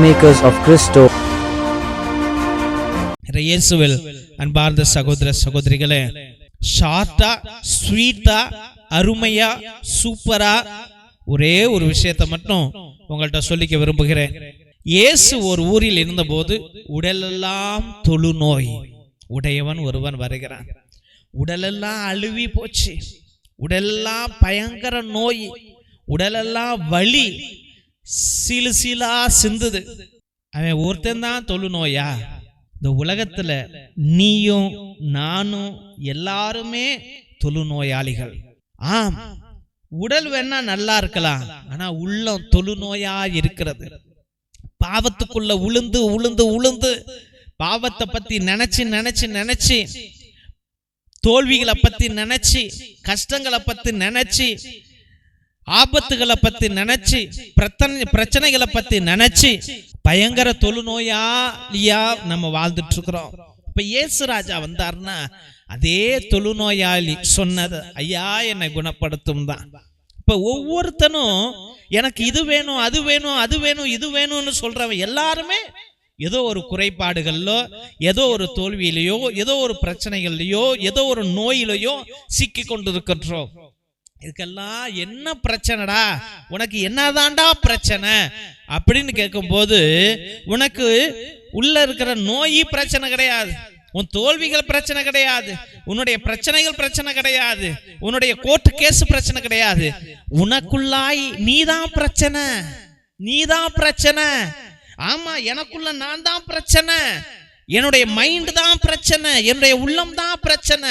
Peacemakers of Christo. இயேசுவில் அன்பார்ந்த சகோதர சகோதரிகளே, ஷார்ட்டா ஸ்வீட்டா அருமையா சூப்பரா ஒரே ஒரு விஷயத்தை மட்டும் உங்கள்கிட்ட சொல்லிக்க விரும்புகிறேன். இயேசு ஒரு ஊரில் இருந்தபோது உடலெல்லாம் தொழுநோய் உடையவன் ஒருவன் வருகிறான். உடலெல்லாம் அழுவி போச்சு, உடலெல்லாம் பயங்கர நோய், உடலெல்லாம் வலி, சீலு சீலா சிந்துது. அவன் ஒருத்தன் தான் தொழுநோயா? இந்த உலகத்துல நீயும் நானும் எல்லாருமே தொழுநோயாளிகள். ஆம், உடல் வேணா நல்லா இருக்கலாம், ஆனா உள்ளம் தொழுநோயா இருக்கிறது. பாவத்துக்குள்ள உளுந்து உளுந்து உளுந்து பாவத்தை பத்தி நினைச்சு நினைச்சு நினைச்சு, தோல்விகளை பத்தி நினைச்சு, கஷ்டங்களை பத்தி நினைச்சு, ஆபத்துகளை பத்தி நினைச்சு, பிரச்சனைகளை பத்தி நினைச்சு பயங்கர தொழுநோயாளியா நம்ம வாழ்ந்துட்டு இருக்கிறோம். இப்ப இயேசு ராஜா வந்தார்னா அதே தொழுநோயாளி சொன்னது, ஐயா என்னை குணப்படுத்தும் தான். இப்ப ஒவ்வொருத்தனும் எனக்கு இது வேணும் அது வேணும் அது வேணும் இது வேணும்னு சொல்றவன் எல்லாருமே ஏதோ ஒரு குறைபாடுகள்லோ, ஏதோ ஒரு தோல்வியிலையோ, ஏதோ ஒரு பிரச்சனைகள்லையோ, ஏதோ ஒரு நோயிலையோ சிக்கி கொண்டு இருக்கின்றோம். இதுக்கெல்லாம் என்ன பிரச்சனைடா, உனக்கு என்னதான்டா பிரச்சனை அப்படின்னு கேட்கும் போது, உனக்கு உள்ள இருக்கிற நோய் பிரச்சனை கிடையாது, உன் தோல்விகள் பிரச்சனை கிடையாது, உன்னுடைய பிரச்சனைகள் பிரச்சனை கிடையாது, உன்னுடைய கோர்ட் கேஸ் பிரச்சனை கிடையாது. உனக்குள்ளாய் நீதான் பிரச்சனை, நீதான் பிரச்சனை. ஆமா, எனக்குள்ள நான் தான் பிரச்சனை, என்னுடைய மைண்ட் தான் பிரச்சனை, என்னுடைய உள்ளம் தான் பிரச்சனை.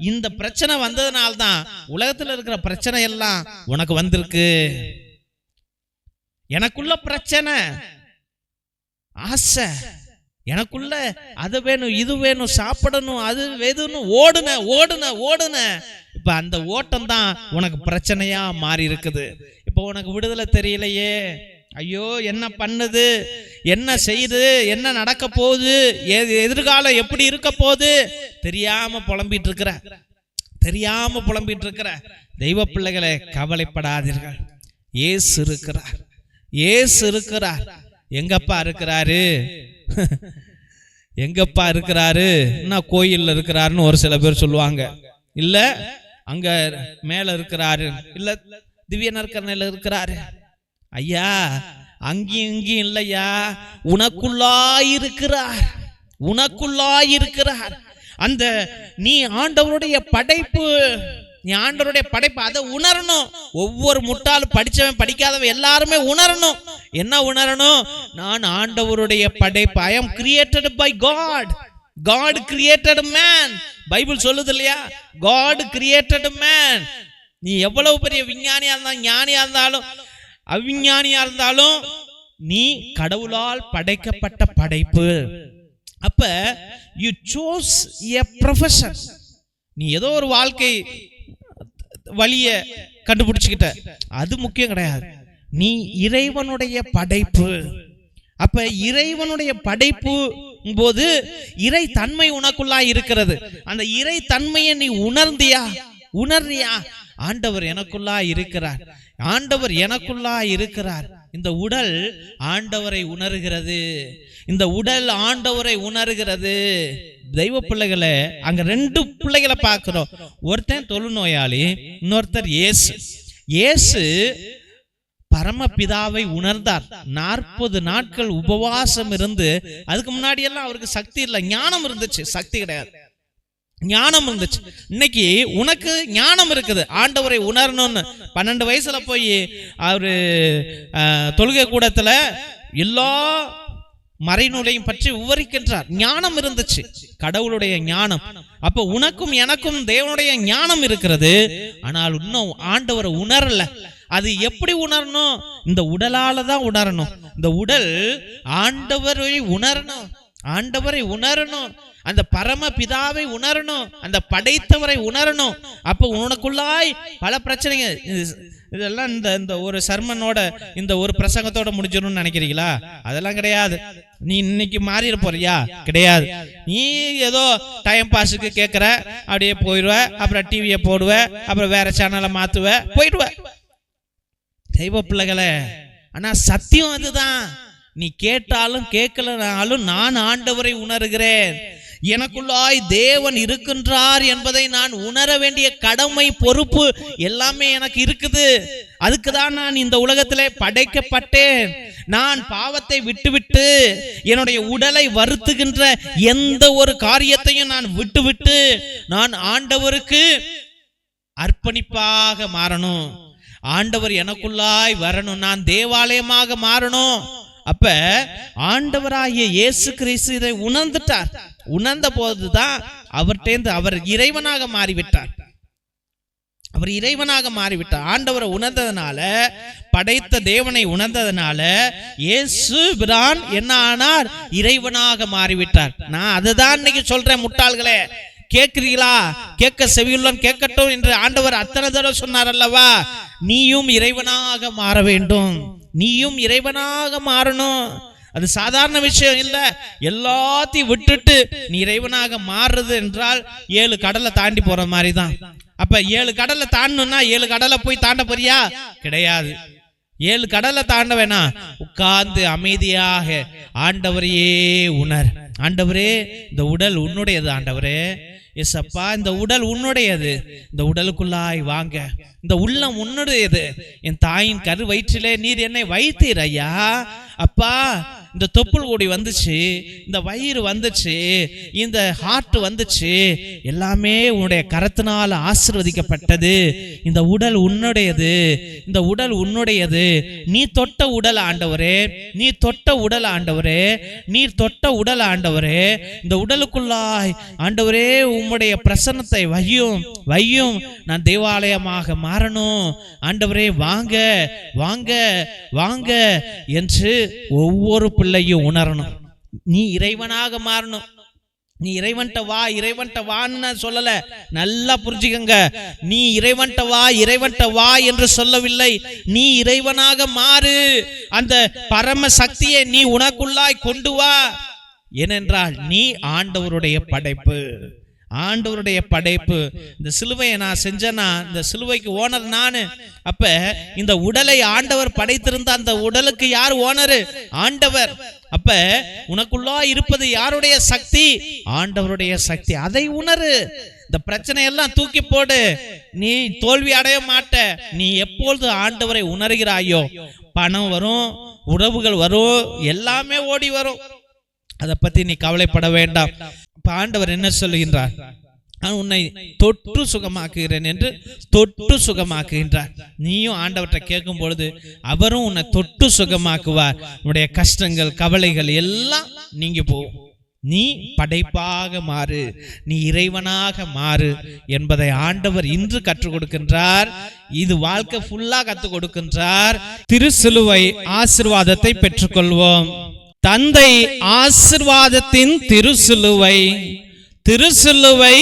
இந்த பிரச்சனை வந்ததுனால்தான் உலகத்துல இருக்கிற பிரச்சனை எல்லாம் உனக்கு வந்திருக்கு. எனக்குள்ள பிரச்சனை, ஆசை, எனக்குள்ள அது வேணும் இது வேணும், சாப்பிடணும் அது வேணும், ஓடுன ஓடுன ஓடுன. இப்ப அந்த ஓட்டம் தான் உனக்கு பிரச்சனையா மாறி இருக்குது. இப்ப உனக்கு விடுதலை தெரியலையே, ஐயோ என்ன பண்ணுது, என்ன செய்யுது, என்ன நடக்க போகுது, எதிர்காலம் எப்படி இருக்க போகுது தெரியாம புலம்பிட்டு இருக்கிற, தெரியாம புலம்பிட்டு இருக்கிற தெய்வ பிள்ளைகளை கவலைப்படாதீர்கள். இயேசு இருக்கிறார், இயேசு இருக்கிறார். எங்கப்பா இருக்கிறாரு, எங்கப்பா இருக்கிறாரு? நான் கோயில்ல இருக்கிறாருன்னு ஒரு சில பேர் சொல்லுவாங்க, இல்ல அங்க மேல இருக்கிறாரு, இல்ல திவ்ய நற்கரணையில இருக்கிறாரு. ஐயா அங்கேயும் இங்கேயும் இல்லையா, உனக்குள்ளாய் இருக்கிறார், உனக்குள்ளாய் இருக்கிறார். அந்த நீ ஆண்டவருடைய படைப்பு, நீ ஆண்டவருடைய படைப்பு, அதை உணரணும். ஒவ்வொரு முட்டாளும் படிச்சவன் படிக்காதவன் எல்லாருமே உணரணும். என்ன உணரணும்? நான் ஆண்டவருடைய படைப்பு. I am created by God. God created man. Bible சொல்லுது இல்லையா, God created man. நீ எவ்வளவு பெரிய விஞ்ஞானியா இருந்தாலும், ஞானியா இருந்தாலும், அவிஞ்ஞானியா இருந்தாலும், நீ கடவுளால் படைக்கப்பட்ட படைப்பு. அப்ப you chose a profession. நீ ஏதோ ஒரு வாழ்க்கை வழிய கண்டுபிடிச்சுக்கிட்ட, அது முக்கியம் கிடையாது. நீ இறைவனுடைய படைப்பு. அப்ப இறைவனுடைய படைப்பு போது இறை தன்மை உனக்குள்ளா இருக்கிறது. அந்த இறை தன்மையை நீ உணர்றியா? ஆண்டவர் எனக்குள்ளா இருக்கிறார், ஆண்டவர் எனக்குள்ளா இருக்கிறார். இந்த உடல் ஆண்டவரை உணர்கிறது, இந்த உடல் ஆண்டவரை உணர்கிறது. தெய்வ பிள்ளைகளை அங்க ரெண்டு பிள்ளைகளை பார்க்கிறோம். ஒருத்தன் தொழுநோயாளி, இன்னொருத்தர் இயேசு. இயேசு பரமபிதாவை உணர்ந்தார். 40 நாட்கள் உபவாசம் இருந்து, அதுக்கு முன்னாடி எல்லாம் அவருக்கு சக்தி இல்லை, ஞானம் இருந்துச்சு, சக்தி கிடையாது, ஞானம் இருந்துச்சு. இன்னைக்கு உனக்கு ஞானம் இருக்குது, ஆண்டவரை உணரணும்னு. 12 வயசுல போய் அவரு தொழுகை கூடத்துல எல்லா மறைநூலையும் பற்றி விவரிக்கின்றார். ஞானம் இருந்துச்சு, கடவுளுடைய ஞானம். அப்ப உனக்கும் எனக்கும் தேவனுடைய ஞானம் இருக்கிறது, ஆனால் இன்னும் ஆண்டவரை உணரல. அது எப்படி உணரணும்? இந்த உடலால தான் உணரணும். இந்த உடல் ஆண்டவரை உணரணும், ஆண்டவரை உணரணும், அந்த பரம பிதாவை உணரணும், அந்த படைத்தவரை உணரணும். அப்ப உனக்குள்ளாய் பல பிரச்சனைகள். இதெல்லாம் இந்த ஒரு சர்மனோட, இந்த ஒரு பிரசங்கத்தோட முடிஞ்சிடும்னு நினைக்கிறீங்களா? அதெல்லாம் கிடையாது. நீ இன்னைக்கு மாறிட போறியா? கிடையாது. நீ ஏதோ டைம் பாஸுக்கு கேட்கற, அப்படியே போயிடுவ, அப்புறம் டிவியை போடுவ, அப்புறம் வேற சேனலை மாத்துவ, போயிடுவ. தெய்வ பிள்ளைகளை, ஆனா சத்தியம் அதுதான். நீ கேட்டாலும் கேட்கலனாலும் நான் ஆண்டவரை உணர்கிறேன். எனக்குள்ளாய் தேவன் இருக்கின்றார் என்பதை நான் உணர வேண்டிய கடமை, பொறுப்பு எல்லாமே எனக்கு இருக்குது. அதுக்குதான் நான் இந்த உலகத்திலே படைக்கப்பட்டேன். நான் பாவத்தை விட்டுவிட்டு என்னுடைய உடலை வருத்துகின்ற எந்த ஒரு காரியத்தையும் நான் விட்டுவிட்டு நான் ஆண்டவருக்கு அர்ப்பணிப்பாக மாறணும். ஆண்டவர் எனக்குள்ளாய் வரணும். நான் தேவாலயமாக மாறணும். அப்ப ஆண்டவராகிய இயேசு கிறிஸ்து இதை உணர்ந்துட்டார். உணர்ந்த போதுதான் அவர்கிட்ட அவர் இறைவனாக மாறிவிட்டார். அவர் இறைவனாக மாறிவிட்டார். ஆண்டவரை உணர்ந்ததுனால, படைத்த தேவனை உணர்ந்ததுனால இயேசு பிரான் என்ன ஆனார்? இறைவனாக மாறிவிட்டார். நான் அதுதான் இன்னைக்கு சொல்றேன். முட்டாள்களே, கேட்கிறீங்களா? கேட்க செவியுள்ளவன் கேட்கட்டும் என்று ஆண்டவர் அத்தனை தடவை சொன்னார் அல்லவா? நீயும் இறைவனாக மாற வேண்டும். நீயும் இறைவனாக மாறணும். அது சாதாரண விஷயம் இல்ல. எல்லாத்தையும் விட்டுட்டு நீ இறைவனாக மாறுறது என்றால் 7 கடலை தாண்டி போற மாதிரி தான். அப்ப 7 கடலை தாண்டணும்னா 7 கடலை போய் தாண்ட போறியா? கிடையாது. 7 கடலை தாண்ட வேணாம். உட்கார்ந்து அமைதியாக ஆண்டவரையே உணர். ஆண்டவரே, இந்த உடல் உன்னுடையது. ஆண்டவரே எஸ்அப்பா, இந்த உடல் உன்னுடையது. இந்த உடலுக்குள்ளாய் வாங்க. இந்த உள்ளம் உன்னுடையது. என் தாயின் கரு வயிற்றிலே நீர் என்னை வைத்தீர் ஐயா. அப்பா, இந்த தொப்புள் கொடி வந்துச்சு, இந்த வயிறு வந்துச்சு, இந்த ஹார்ட் வந்துச்சு, எல்லாமே உன்னுடைய கரத்தினால் ஆசீர்வதிக்கப்பட்டது. இந்த உடல் உன்னுடையது. இந்த உடல் உன்னுடையது. நீ தொட்ட உடல் ஆண்டவரே, நீ தொட்ட உடல் ஆண்டவரே, நீர் தொட்ட உடல் ஆண்டவரே. இந்த உடலுக்குள்ளாய் ஆண்டவரே உம்முடைய பிரசன்னத்தை வையும் வையும். நான் தேவாலயமாக மாறணும். ஆண்டவரே வாங்க வாங்க வாங்க என்று ஒவ்வொரு பிள்ளையும் உணரணும். நீ இறைவனாக மாறணும். நீ இறைவன்ட்ட வா, இறைவன்ட்ட வான்னு சொல்லல. நல்லா புரிஞ்சுக்கங்க. நீ இறைவன்ட்ட வா, இறைவன்ட்ட வா என்று சொல்லவில்லை. நீ இறைவனாக மாறு. அந்த பரம சக்தியை நீ உனக்குள்ளாய் கொண்டு வா. ஏனென்றால் நீ ஆண்டவருடைய படைப்பு. ஆண்டவருடைய படைப்பு. இந்த சிலுவையை நான் செஞ்சேன்னா இந்த சிலுவைக்கு ஓனர் நானு. அப்ப இந்த உடலை ஆண்டவர் படைத்திருந்த அந்த உடலுக்கு யார் ஓனரு? ஆண்டவர். அப்ப உனக்குள்ளா இருப்பது யாருடைய சக்தி? ஆண்டவருடைய சக்தி. அதை உணரு. இந்த பிரச்சனை எல்லாம் தூக்கி போடு. நீ தோல்வி அடைய மாட்ட. நீ எப்பொழுது ஆண்டவரை உணர்கிறாயோ பணம் வரும், உறவுகள் வரும், எல்லாமே ஓடி வரும். அதை பத்தி நீ கவலைப்பட வேண்டாம். ஆண்டவர் என்ன சொல்லுகின்றார்? நான் உன்னை தொட்டு சுகமாக்குகிறேன் என்று தொட்டு சுகமாக்குகின்றார். நீயும் ஆண்டவர்கிட்ட கேட்கும் பொழுது அவரும் உன்னை தொட்டு சுகமாக்குவார். உன்னுடைய கஷ்டங்கள், கவலைகள் எல்லாம் நீங்கி போகும். நீ படைப்பாக மாறு, நீ இறைவனாக மாறு என்பதை ஆண்டவர் இன்று கற்றுக் கொடுக்கின்றார். இது வாழ்க்கை ஃபுல்லா கற்றுக் கொடுக்கின்றார். திருசிலுவை ஆசீர்வாதத்தை பெற்றுக்கொள்வோம். தந்தை ஆசீர்வாதத்தின் திருசிலுவை. திருசிலுவை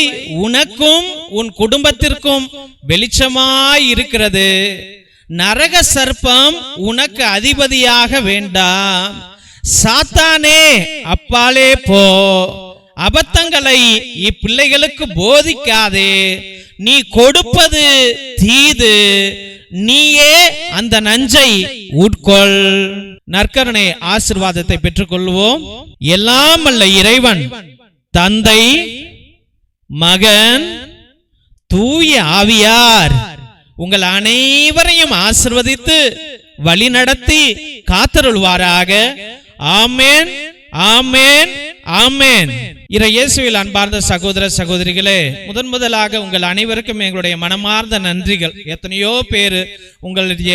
உனக்கும் உன் குடும்பத்திற்கும் வெளிச்சமாய் இருக்கிறது. நரக சர்ப்பம் உனக்கு அதிபதியாக வேண்டாம். சாத்தானே அப்பாலே போ. அபத்தங்களை இப்பிள்ளைகளுக்கு போதிக்காதே. நீ கொடுப்பது தீது, நீயே அந்த நஞ்சை உட்கொள். நற்கருணை ஆசீர்வாதத்தை பெற்றுக்கொள்வோம். எல்லாம் அல்ல இறைவன் தந்தை, மகன், தூய ஆவியார் உங்கள் அனைவரையும் ஆசீர்வதித்து வழி நடத்தி காத்தருள்வாராக. ஆமென், ஆமென், ஆமென். இயேசுவில் அன்பார்ந்த சகோதர சகோதரிகளே, முதலாக உங்கள் அனைவருக்கும் எங்களுடைய மனமார்ந்த நன்றிகள். எத்தனையோ பேரு உங்களுடைய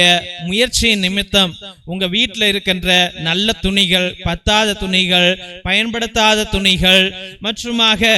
முயற்சியின் நிமித்தம் உங்க வீட்டில் இருக்கின்ற நல்ல துணிகள், பத்தாத துணிகள், பயன்படுத்தாத துணிகள் மற்றுமாக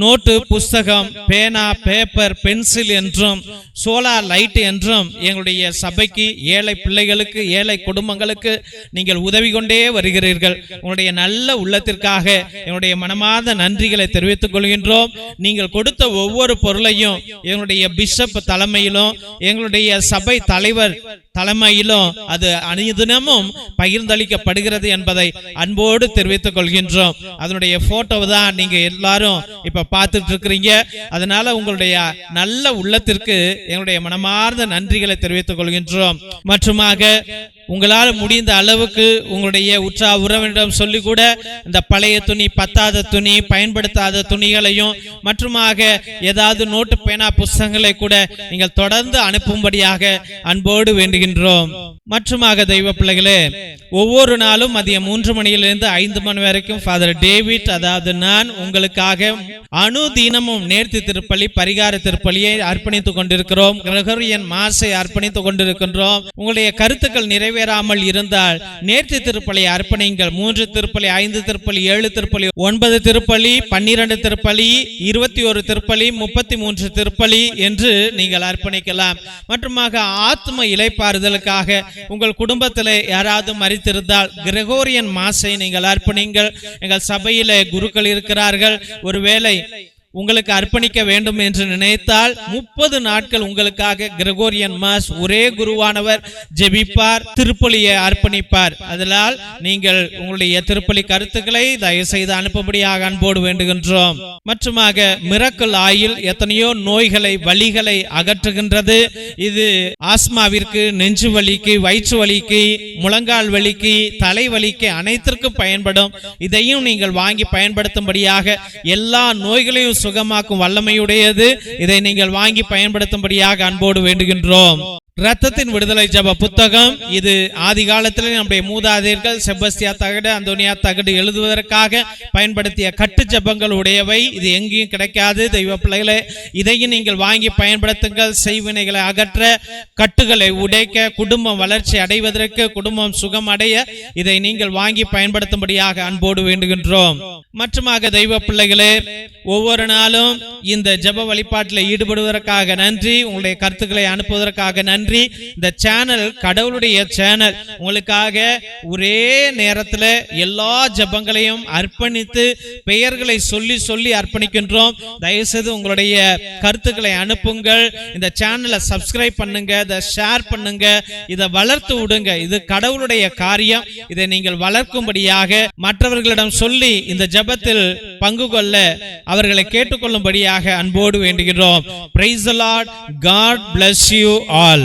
நோட்டு, புஸ்தகம், பேனா, பேப்பர், பென்சில் என்றும் சோலார் லைட் என்றும் எங்களுடைய சபைக்கு, ஏழை பிள்ளைகளுக்கு, ஏழை குடும்பங்களுக்கு நீங்கள் உதவி கொண்டே வருகிறீர்கள். உங்களுடைய நல்ல உள்ளத்திற்காக என்னுடைய மனமார்ந்த நன்றிகளை தெரிவித்துக் கொள்கின்றோம். நீங்கள் கொடுத்த ஒவ்வொரு பொருளையும் எங்களுடைய பிஷப் தலைமையிலும் எங்களுடைய சபை தலைவர் தலைமையிலும் அது அனுதினமும் பகிர்ந்தளிக்கப்படுகிறது என்பதை அன்போடு தெரிவித்துக் கொள்கின்றோம். அதனுடைய போட்டோவை தான் நீங்க எல்லாரும் இப்ப பார்த்துட்டு இருக்கிறீங்க. அதனால உங்களுடைய நல்ல உள்ளத்திற்கு எங்களுடைய மனமார்ந்த நன்றிகளை தெரிவித்துக் கொள்கின்றோம். மற்றுமாக உங்களால் முடிந்த அளவுக்கு உங்களுடைய உற்றார் உறவினரிடம் சொல்லி கூட இந்த பழைய துணி, பத்தாத துணி, பயன்படுத்தாத துணிகளையும் மற்றுமாக ஏதாவது நோட்டு பேனா புஸ்தகங்களை கூட நீங்கள் தொடர்ந்து அனுப்பும்படியாக அன்போடு வேண்டுகின்றோம். மற்றுமாக தெய்வ பிள்ளைகளே, ஒவ்வொரு நாளும் மதியம் 3 மணியிலிருந்து 5 மணி வரைக்கும் ஃபாதர் டேவிட், அதாவது நான், உங்களுக்காக அனுதினமும் நேர்த்தி திருப்பலி, பரிகார திருப்பலியை அர்ப்பணித்துக் கொண்டிருக்கிறோம். கிரகோரியன் மாஸை அர்ப்பணித்துக் கொண்டிருக்கின்றோம். உங்களுடைய கருத்துக்கள் நிறைவேறாமல் இருந்தால் நேர்த்தி திருப்பலி அர்ப்பணிங்கள். 3 திருப்பலி, 5 திருப்பலி, 7 திருப்பலி, 9 திருப்பலி, 12 திருப்பலி, 21 திருப்பலி, 33 திருப்பலி என்று நீங்கள் அர்ப்பணிக்கலாம். மற்றுமாக ஆத்ம இளைப்பாறுதலுக்காக உங்கள் குடும்பத்தில் யாராவது மரித்திருந்தால் கிரகோரியன் மாஸை நீங்கள் அர்ப்பணிங்கள். எங்கள் சபையிலே குருக்கள் இருக்கிறார்கள். ஒருவேளை உங்களுக்கு அர்ப்பணிக்க வேண்டும் என்று நினைத்தால் 30 நாட்கள் உங்களுக்காக கிரகோரியன் மாஸ் ஒரே குருவானவர் ஜெபிப்பார், திருப்பலியை அர்ப்பணிப்பார். அதனால் நீங்கள் உங்களுடைய திருப்பலி கருத்துக்களை தயவு செய்து அனுப்பும்படியாக அன்போடு வேண்டுகின்றோம். மற்றுமாக மிரக்கல் ஆயில் எத்தனையோ நோய்களை, வலிகளை அகற்றுகின்றது. இது ஆஸ்மாவிற்கு, நெஞ்சு வலிக்கு, வயிற்று வலிக்கு, முழங்கால் வலிக்கு, தலைவலிக்கு அனைத்திற்கும் பயன்படும். இதையும் நீங்கள் வாங்கி பயன்படுத்தும்படியாக, எல்லா நோய்களையும் சுகமாக்கும் வல்லமையுடையது. இதை நீங்கள் வாங்கி பயன்படுத்தும்படியாக அன்போடு வேண்டுகின்றோம். இரத்தத்தின் விடுதலை ஜப புத்தகம் இது ஆதி காலத்தில் நம்முடைய மூதாதையர்கள் செபஸ்தியா தகடு, அந்தோனியா தகடு எழுதுவதற்காக பயன்படுத்திய கட்டு ஜபங்கள் உடையவை. இது எங்கேயும் கிடைக்காது. தெய்வ பிள்ளைகளே, இதையும் நீங்கள் வாங்கி பயன்படுத்துங்கள். செய்வினைகளை அகற்ற, கட்டுகளை உடைக்க, குடும்பம் வளர்ச்சி அடைவதற்கு, குடும்பம் சுகம் அடைய இதை நீங்கள் வாங்கி பயன்படுத்தும்படியாக அன்போடு வேண்டுகின்றோம். மற்றுமாக தெய்வ பிள்ளைகளே, ஒவ்வொரு நாளும் இந்த ஜப வழிபாட்டில் ஈடுபடுவதற்காக நன்றி. உங்களுடைய கருத்துக்களை அனுப்புவதற்காக நன்றி. இந்த சேனல் கடவுளுடைய சேனல். உங்களுக்காக ஒரே நேரத்தில் எல்லா ஜபங்களையும் அர்ப்பணித்து பெயர்களை சொல்லி சொல்லி அர்ப்பணிக்கின்றோம். தயவுசெய்து உங்களுடைய கருத்துக்களை அனுப்புங்கள். இந்த சேனலை சப்ஸ்கிரைப் பண்ணுங்க, இதை ஷேர் பண்ணுங்க, இதை வளர்த்து விடுங்க. இது கடவுளுடைய காரியம். இதை நீங்கள் வளர்க்கும்படியாக மற்றவர்களிடம் சொல்லி இந்த ஜபத்தில் பங்கு கொள்ள அவர்களை கேட்டுக்கொள்ளும்படியாக அன்போடு வேண்டுகிறோம். Praise the Lord. God bless you all.